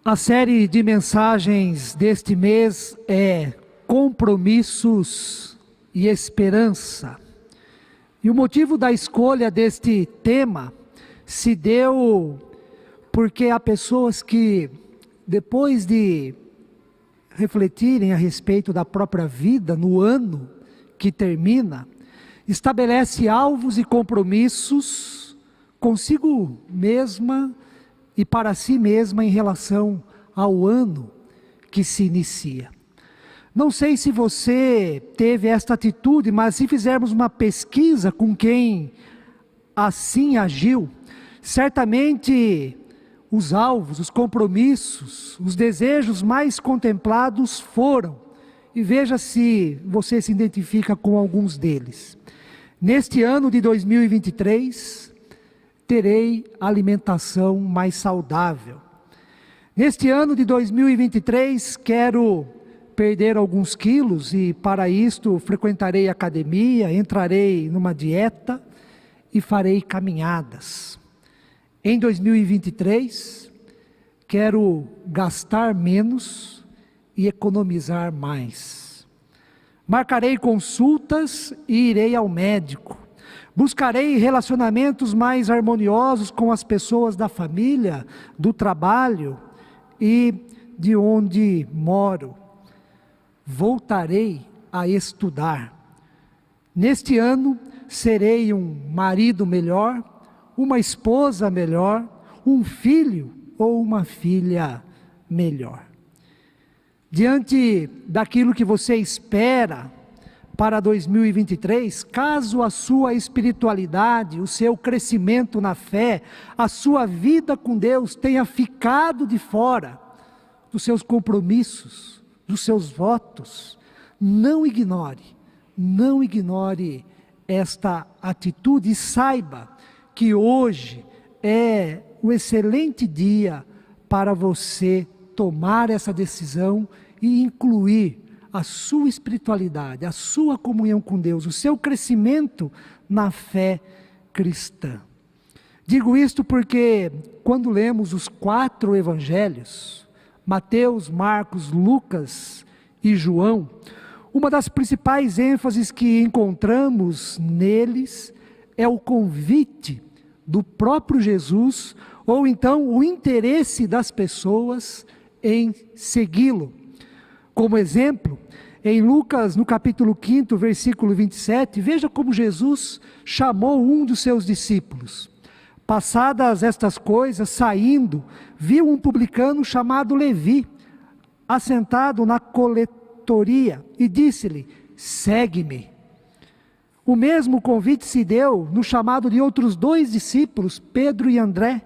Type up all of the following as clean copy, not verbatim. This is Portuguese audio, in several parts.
A série de mensagens deste mês é Compromissos e Esperança. E o motivo da escolha deste tema se deu porque há pessoas que, depois de refletirem a respeito da própria vida no ano que termina, estabelece alvos e compromissos consigo mesma e para si mesma em relação ao ano que se inicia. Não sei se você teve esta atitude, mas se fizermos uma pesquisa com quem assim agiu, certamente os alvos, os compromissos, os desejos mais contemplados foram, e veja se você se identifica com alguns deles. Neste ano de 2023, terei alimentação mais saudável. Neste ano de 2023, quero perder alguns quilos e para isto frequentarei academia, entrarei numa dieta e farei caminhadas. Em 2023, quero gastar menos e economizar mais. Marcarei consultas e irei ao médico. Buscarei relacionamentos mais harmoniosos com as pessoas da família, do trabalho e de onde moro. Voltarei a estudar. Neste ano, serei um marido melhor, uma esposa melhor, um filho ou uma filha melhor. Diante daquilo que você espera para 2023, caso a sua espiritualidade, o seu crescimento na fé, a sua vida com Deus tenha ficado de fora dos seus compromissos, dos seus votos, não ignore esta atitude e saiba que hoje é um excelente dia para você tomar essa decisão e incluir a sua espiritualidade, a sua comunhão com Deus, o seu crescimento na fé cristã. Digo isto porque quando lemos os 4 evangelhos, Mateus, Marcos, Lucas e João, uma das principais ênfases que encontramos neles é o convite do próprio Jesus, ou então o interesse das pessoas em segui-lo. Como exemplo, em Lucas, no capítulo 5, versículo 27, veja como Jesus chamou um dos seus discípulos. Passadas estas coisas, saindo, viu um publicano chamado Levi, assentado na coletoria, e disse-lhe: segue-me. O mesmo convite se deu no chamado de outros 2 discípulos, Pedro e André,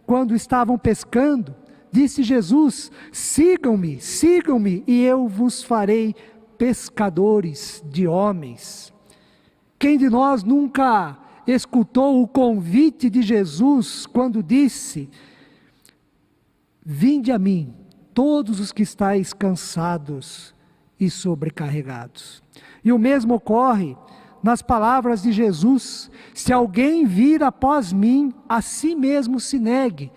quando estavam pescando. Disse Jesus: sigam-me, e eu vos farei pescadores de homens. Quem de nós nunca escutou o convite de Jesus quando disse: vinde a mim, todos os que estáis cansados e sobrecarregados. E o mesmo ocorre nas palavras de Jesus: se alguém vir após mim, a si mesmo se negue,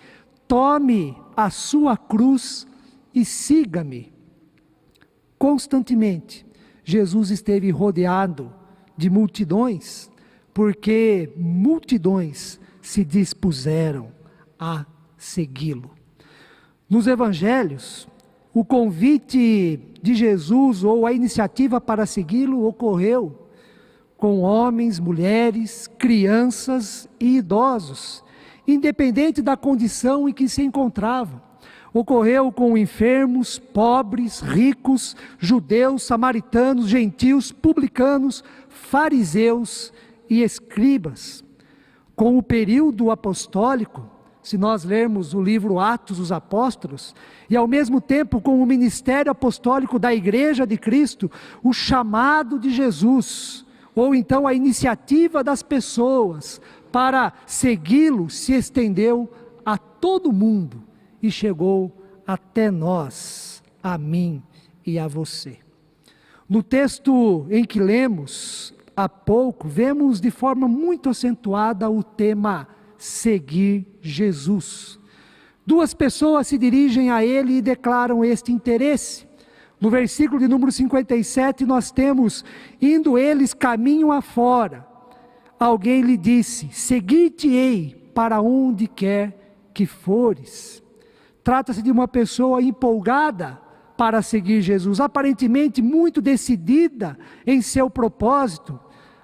tome a sua cruz e siga-me. Constantemente, Jesus esteve rodeado de multidões, porque multidões se dispuseram a segui-lo. Nos evangelhos, o convite de Jesus ou a iniciativa para segui-lo ocorreu com homens, mulheres, crianças e idosos, independente da condição em que se encontravam. Ocorreu com enfermos, pobres, ricos, judeus, samaritanos, gentios, publicanos, fariseus e escribas. Com o período apostólico, se nós lermos o livro Atos dos Apóstolos, e ao mesmo tempo com o ministério apostólico da Igreja de Cristo, o chamado de Jesus, ou então a iniciativa das pessoas para segui-lo se estendeu a todo mundo e chegou até nós, a mim e a você. No texto em que lemos há pouco, vemos de forma muito acentuada o tema seguir Jesus. Duas pessoas se dirigem a ele e declaram este interesse. No versículo de número 57, nós temos: indo eles caminho afora, alguém lhe disse: seguir-te-ei para onde quer que fores. Trata-se de uma pessoa empolgada para seguir Jesus, aparentemente muito decidida em seu propósito,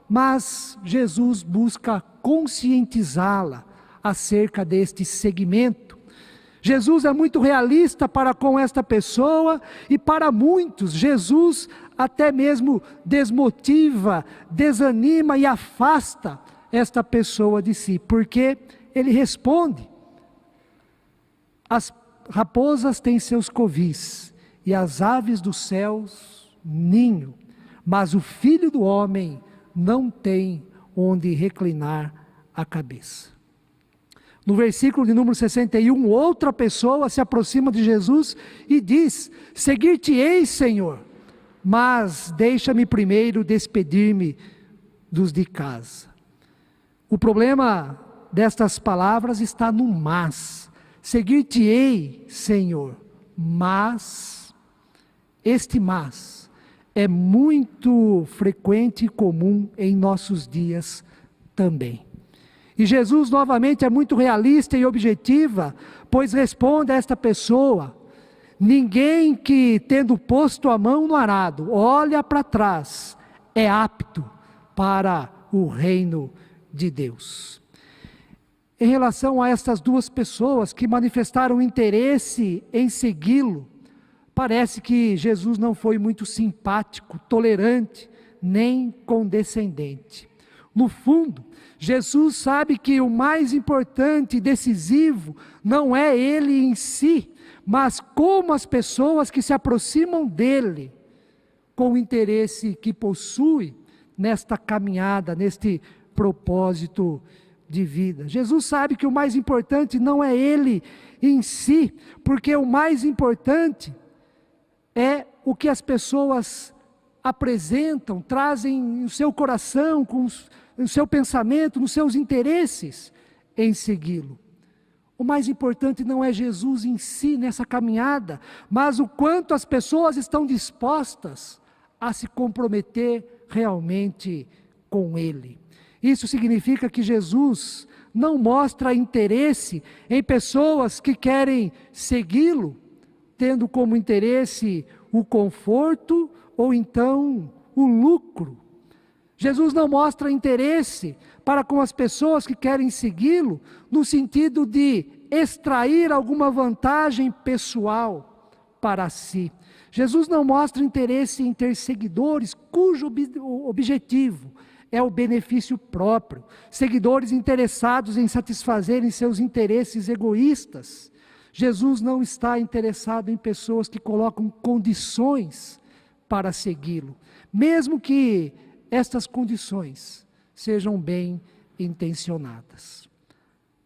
mas Jesus busca conscientizá-la acerca deste segmento. Jesus é muito realista para com esta pessoa, e para muitos, Jesus até mesmo desmotiva, desanima e afasta esta pessoa de si, porque ele responde: as raposas têm seus covis, e as aves dos céus ninho, mas o Filho do Homem não tem onde reclinar a cabeça. No versículo de número 61, outra pessoa se aproxima de Jesus e diz: seguir-te-ei, Senhor, mas deixa-me primeiro despedir-me dos de casa. O problema destas palavras está no mas. Seguir-te-ei, Senhor, mas este mas é muito frequente e comum em nossos dias também. E Jesus novamente é muito realista e objetiva, pois responde a esta pessoa: ninguém que, tendo posto a mão no arado, olha para trás, é apto para o reino de Deus. Em relação a estas duas pessoas que manifestaram interesse em segui-lo, parece que Jesus não foi muito simpático, tolerante, nem condescendente. No fundo, Jesus sabe que o mais importante e decisivo não é ele em si, mas como as pessoas que se aproximam dele, com o interesse que possui nesta caminhada, neste propósito de vida. Jesus sabe que o mais importante não é ele em si, porque o mais importante é o que as pessoas apresentam, trazem no seu coração, no seu pensamento, nos seus interesses em segui-lo. O mais importante não é Jesus em si nessa caminhada, mas o quanto as pessoas estão dispostas a se comprometer realmente com Ele. Isso significa que Jesus não mostra interesse em pessoas que querem segui-lo, tendo como interesse o conforto ou então o lucro. Jesus não mostra interesse para com as pessoas que querem segui-lo, no sentido de extrair alguma vantagem pessoal para si. Jesus não mostra interesse em ter seguidores cujo objetivo é o benefício próprio, seguidores interessados em satisfazerem seus interesses egoístas. Jesus não está interessado em pessoas que colocam condições para segui-lo, mesmo que estas condições sejam bem intencionadas.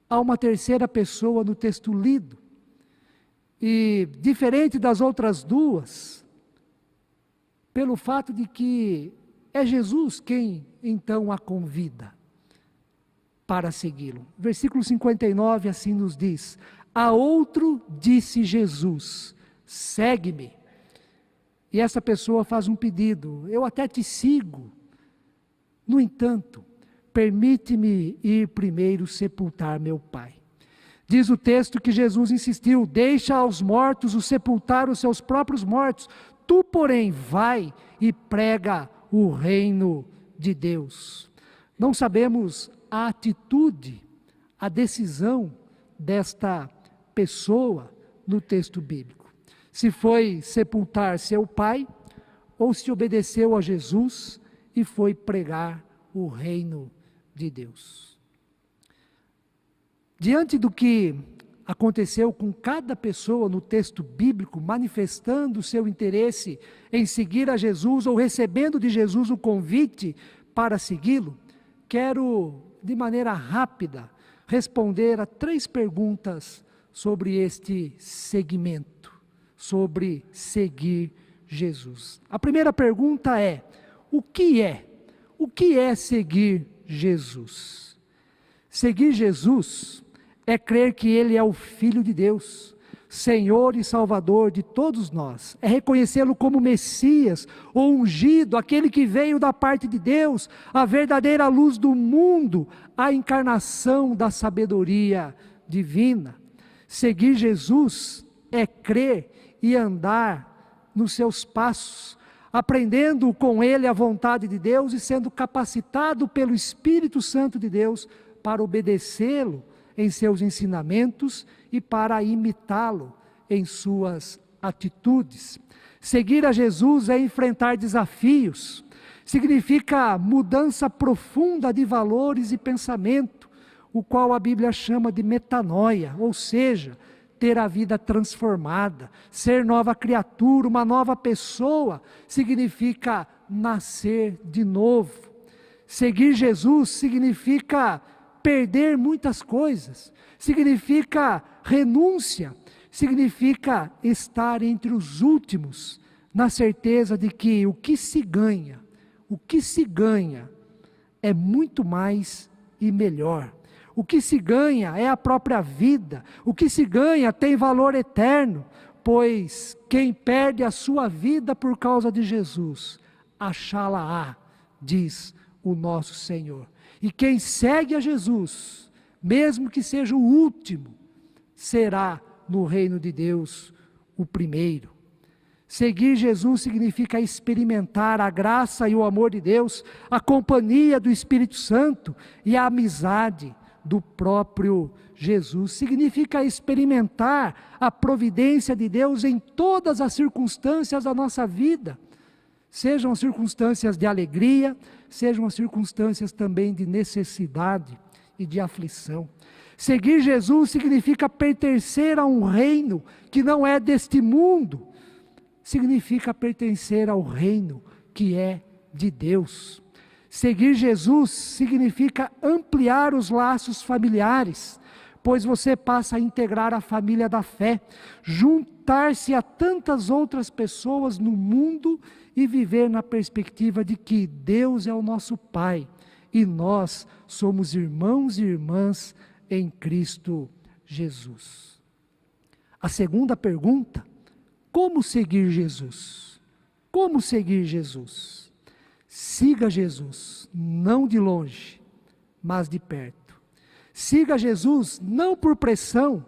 Há uma terceira pessoa no texto lido, e diferente das outras duas, pelo fato de que é Jesus quem então a convida para segui-lo. Versículo 59 assim nos diz: a outro disse Jesus: segue-me. E essa pessoa faz um pedido: eu até te sigo, no entanto, permite-me ir primeiro sepultar meu pai. Diz o texto que Jesus insistiu: deixa aos mortos o sepultar os seus próprios mortos, tu porém vai e prega o reino de Deus. Não sabemos a atitude, a decisão desta pessoa no texto bíblico. Se foi sepultar seu pai, ou se obedeceu a Jesus e foi pregar o reino de Deus. Diante do que aconteceu com cada pessoa no texto bíblico, manifestando seu interesse em seguir a Jesus ou recebendo de Jesus o convite para segui-lo, quero, de maneira rápida, responder a 3 perguntas sobre este segmento, sobre seguir Jesus. A primeira pergunta é: o que é? O que é seguir Jesus? Seguir Jesus é crer que Ele é o Filho de Deus, Senhor e Salvador de todos nós. É reconhecê-lo como Messias, ou ungido, aquele que veio da parte de Deus, a verdadeira luz do mundo, a encarnação da sabedoria divina. Seguir Jesus é crer e andar nos seus passos, aprendendo com Ele a vontade de Deus e sendo capacitado pelo Espírito Santo de Deus para obedecê-lo em seus ensinamentos e para imitá-lo em suas atitudes. Seguir a Jesus é enfrentar desafios, significa mudança profunda de valores e pensamento, o qual a Bíblia chama de metanoia, ou seja, ter a vida transformada, ser nova criatura, uma nova pessoa, significa nascer de novo. Seguir Jesus significa perder muitas coisas, significa renúncia, significa estar entre os últimos, na certeza de que o que se ganha é muito mais e melhor. O que se ganha é a própria vida, o que se ganha tem valor eterno, pois quem perde a sua vida por causa de Jesus, achá-la-á, diz o nosso Senhor. E quem segue a Jesus, mesmo que seja o último, será no reino de Deus o primeiro. Seguir Jesus significa experimentar a graça e o amor de Deus, a companhia do Espírito Santo e a amizade do próprio Jesus. Significa experimentar a providência de Deus em todas as circunstâncias da nossa vida. Sejam as circunstâncias de alegria, sejam as circunstâncias também de necessidade e de aflição. Seguir Jesus significa pertencer a um reino que não é deste mundo, significa pertencer ao reino que é de Deus. Seguir Jesus significa ampliar os laços familiares, pois você passa a integrar a família da fé, juntar-se a tantas outras pessoas no mundo e viver na perspectiva de que Deus é o nosso Pai e nós somos irmãos e irmãs em Cristo Jesus. A segunda pergunta: como seguir Jesus? Como seguir Jesus? Siga Jesus, não de longe, mas de perto. Siga Jesus não por pressão,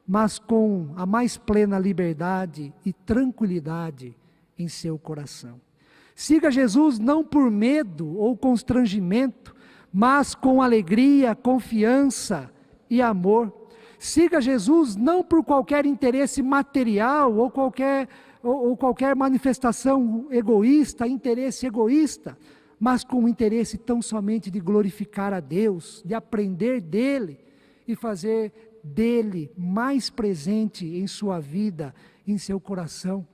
mas com a mais plena liberdade e tranquilidade em seu coração. Siga Jesus não por medo ou constrangimento, mas com alegria, confiança e amor. Siga Jesus não por qualquer interesse material ou qualquer manifestação egoísta, interesse egoísta, mas com o interesse tão somente de glorificar a Deus, de aprender dele e fazer dele mais presente em sua vida, em seu coração.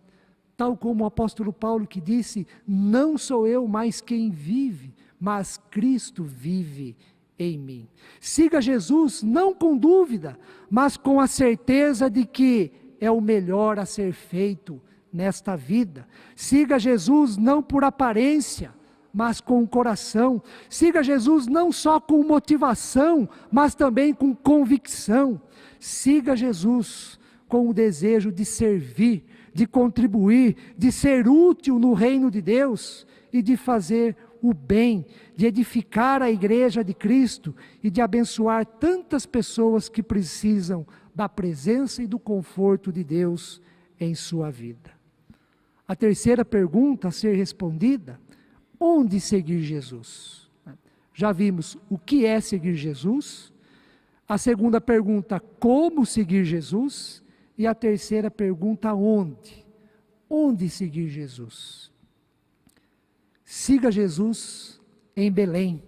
Tal como o apóstolo Paulo que disse: não sou eu mais quem vive, mas Cristo vive em mim. Siga Jesus não com dúvida, mas com a certeza de que é o melhor a ser feito nesta vida. Siga Jesus não por aparência, mas com o coração. Siga Jesus não só com motivação, mas também com convicção. Siga Jesus com o desejo de servir, de contribuir, de ser útil no reino de Deus e de fazer o bem, de edificar a igreja de Cristo e de abençoar tantas pessoas que precisam da presença e do conforto de Deus em sua vida. A terceira pergunta a ser respondida: onde seguir Jesus? Já vimos o que é seguir Jesus. A segunda pergunta: como seguir Jesus? E a terceira pergunta: onde? Onde seguir Jesus? Siga Jesus em Belém.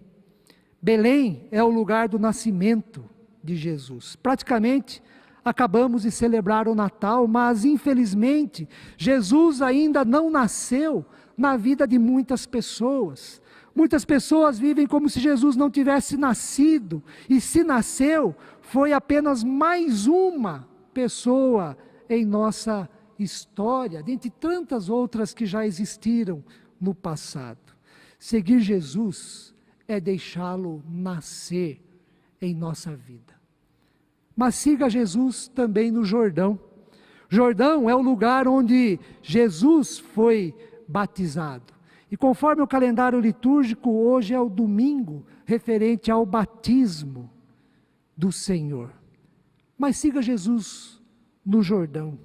Belém é o lugar do nascimento de Jesus. Praticamente acabamos de celebrar o Natal, mas infelizmente Jesus ainda não nasceu na vida de muitas pessoas. Muitas pessoas vivem como se Jesus não tivesse nascido, e se nasceu, foi apenas mais uma pessoa em nossa história, dentre tantas outras que já existiram no passado. Seguir Jesus é deixá-lo nascer em nossa vida. Mas siga Jesus também no Jordão. Jordão é o lugar onde Jesus foi batizado. E conforme o calendário litúrgico, hoje é o domingo referente ao batismo do Senhor. Mas siga Jesus no Jordão.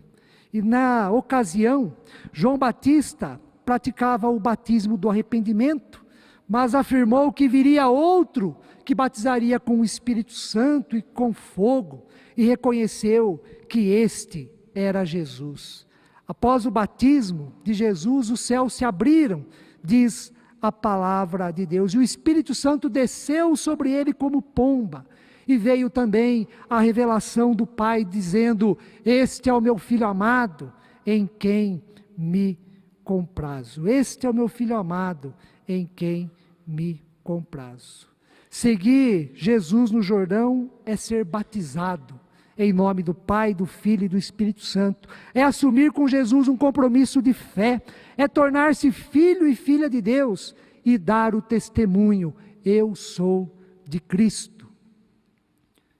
E na ocasião, João Batista praticava o batismo do arrependimento, mas afirmou que viria outro que batizaria com o Espírito Santo e com fogo, e reconheceu que este era Jesus. Após o batismo de Jesus, os céus se abriram, diz a palavra de Deus, e o Espírito Santo desceu sobre ele como pomba, e veio também a revelação do Pai, dizendo: este é o meu Filho amado, em quem me comprazo. Este é o meu Filho amado, em quem me comprazo. Seguir Jesus no Jordão é ser batizado em nome do Pai, do Filho e do Espírito Santo. É assumir com Jesus um compromisso de fé, é tornar-se filho e filha de Deus e dar o testemunho: eu sou de Cristo.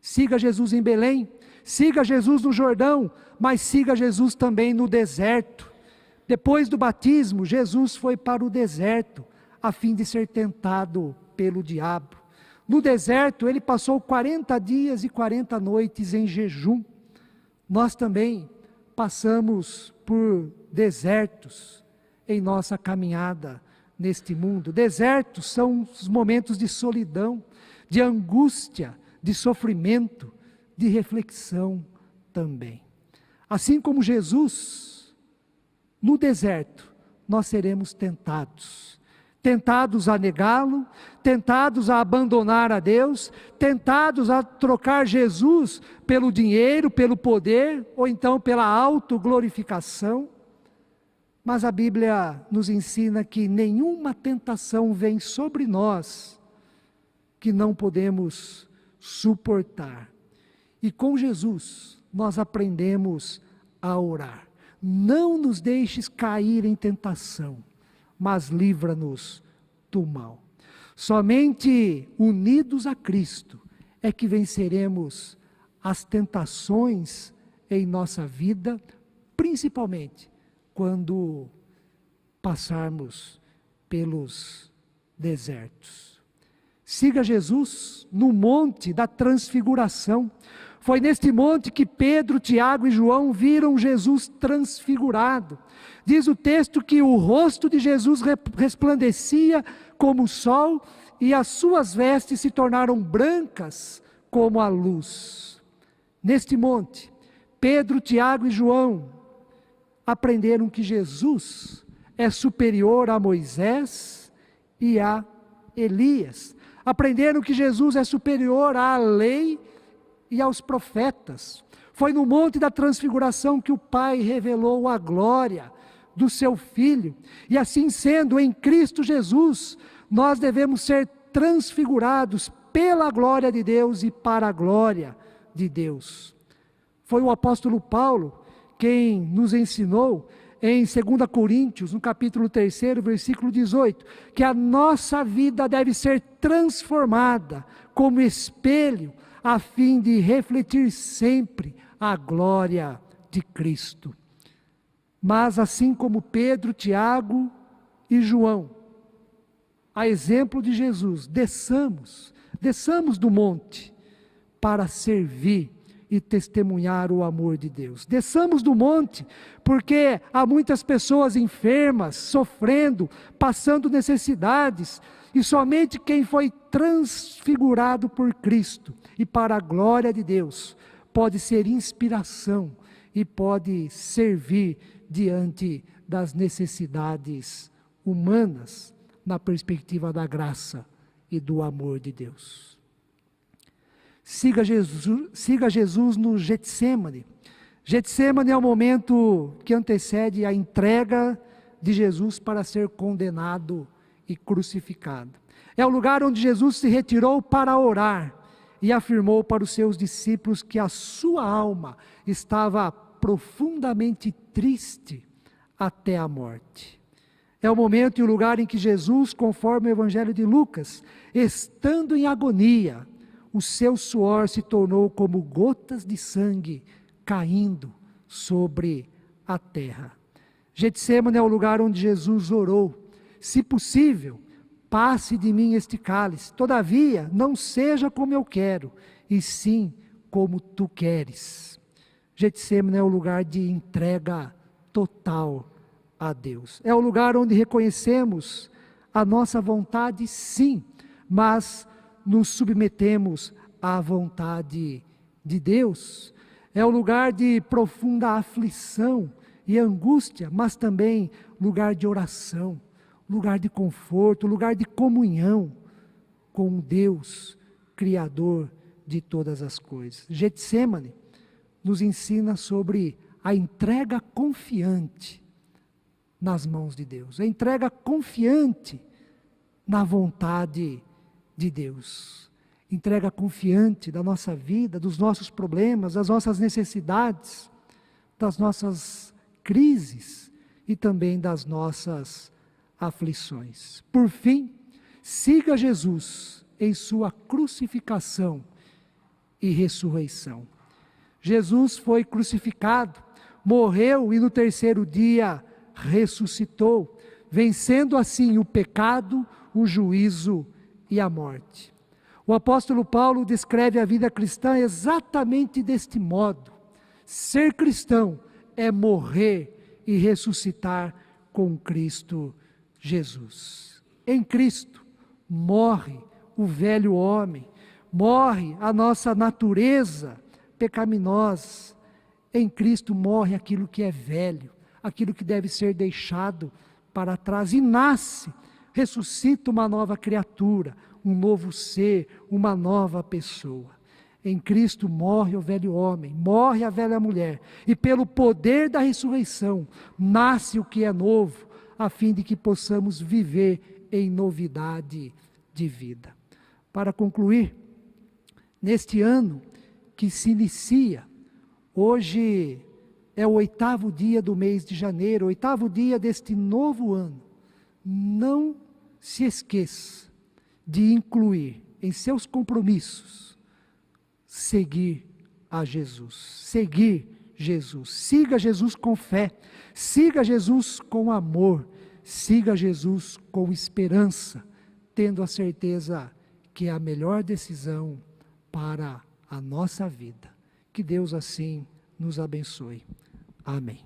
Siga Jesus em Belém, siga Jesus no Jordão, mas siga Jesus também no deserto. Depois do batismo, Jesus foi para o deserto, a fim de ser tentado pelo diabo. No deserto, ele passou 40 dias e 40 noites em jejum. Nós também passamos por desertos em nossa caminhada neste mundo. Desertos são os momentos de solidão, de angústia, de sofrimento, de reflexão também. Assim como Jesus, no deserto, nós seremos tentados. Tentados a negá-lo, tentados a abandonar a Deus, tentados a trocar Jesus pelo dinheiro, pelo poder, ou então pela autoglorificação. Mas a Bíblia nos ensina que nenhuma tentação vem sobre nós que não podemos suportar. E com Jesus nós aprendemos a orar: não nos deixes cair em tentação, mas livra-nos do mal. Somente unidos a Cristo é que venceremos as tentações em nossa vida, principalmente quando passarmos pelos desertos. Siga Jesus no monte da transfiguração. Foi neste monte que Pedro, Tiago e João viram Jesus transfigurado. Diz o texto que o rosto de Jesus resplandecia como o sol e as suas vestes se tornaram brancas como a luz. Neste monte, Pedro, Tiago e João aprenderam que Jesus é superior a Moisés e a Elias. Aprenderam que Jesus é superior à lei e aos profetas. Foi no monte da transfiguração que o Pai revelou a glória do seu Filho. E assim sendo, em Cristo Jesus, nós devemos ser transfigurados pela glória de Deus e para a glória de Deus. Foi o apóstolo Paulo quem nos ensinou em 2 Coríntios, no capítulo 3, versículo 18, que a nossa vida deve ser transformada como espelho, a fim de refletir sempre a glória de Cristo. Mas assim como Pedro, Tiago e João, a exemplo de Jesus, desçamos do monte para servir e testemunhar o amor de Deus. Desçamos do monte, porque há muitas pessoas enfermas, sofrendo, passando necessidades, e somente quem foi transfigurado por Cristo e para a glória de Deus pode ser inspiração e pode servir diante das necessidades humanas na perspectiva da graça e do amor de Deus. Siga Jesus no Getsêmani. Getsêmani é o momento que antecede a entrega de Jesus para ser condenado e crucificado. É o lugar onde Jesus se retirou para orar e afirmou para os seus discípulos que a sua alma estava profundamente triste até a morte. É o momento e o lugar em que Jesus, conforme o Evangelho de Lucas, estando em agonia, o seu suor se tornou como gotas de sangue caindo sobre a terra. Getsêmani é o lugar onde Jesus orou: se possível, passe de mim este cálice, todavia não seja como eu quero, e sim como tu queres. Getsêmani é o lugar de entrega total a Deus. É o lugar onde reconhecemos a nossa vontade, sim, mas nos submetemos à vontade de Deus. É o lugar de profunda aflição e angústia, mas também lugar de oração, lugar de conforto, lugar de comunhão com Deus, Criador de todas as coisas. Getsêmani nos ensina sobre a entrega confiante nas mãos de Deus, a entrega confiante na vontade de Deus, entrega confiante da nossa vida, dos nossos problemas, das nossas necessidades, das nossas crises e também das nossas aflições. Por fim, siga Jesus em sua crucificação e ressurreição. Jesus foi crucificado, morreu e no terceiro dia ressuscitou, vencendo assim o pecado, o juízo e a morte. O apóstolo Paulo descreve a vida cristã exatamente deste modo: ser cristão é morrer e ressuscitar com Cristo Jesus. Em Cristo morre o velho homem, morre a nossa natureza pecaminosa. Em Cristo morre aquilo que é velho, aquilo que deve ser deixado para trás, e nasce, ressuscita uma nova criatura, um novo ser, uma nova pessoa. Em Cristo morre o velho homem, morre a velha mulher, e pelo poder da ressurreição nasce o que é novo, a fim de que possamos viver em novidade de vida. Para concluir, neste ano que se inicia, hoje é o 8º dia do mês de janeiro, 8º dia deste novo ano. Não se esqueça de incluir em seus compromissos seguir a Jesus, seguir Jesus. Siga Jesus com fé, siga Jesus com amor, siga Jesus com esperança, tendo a certeza que é a melhor decisão para a nossa vida. Que Deus assim nos abençoe. Amém.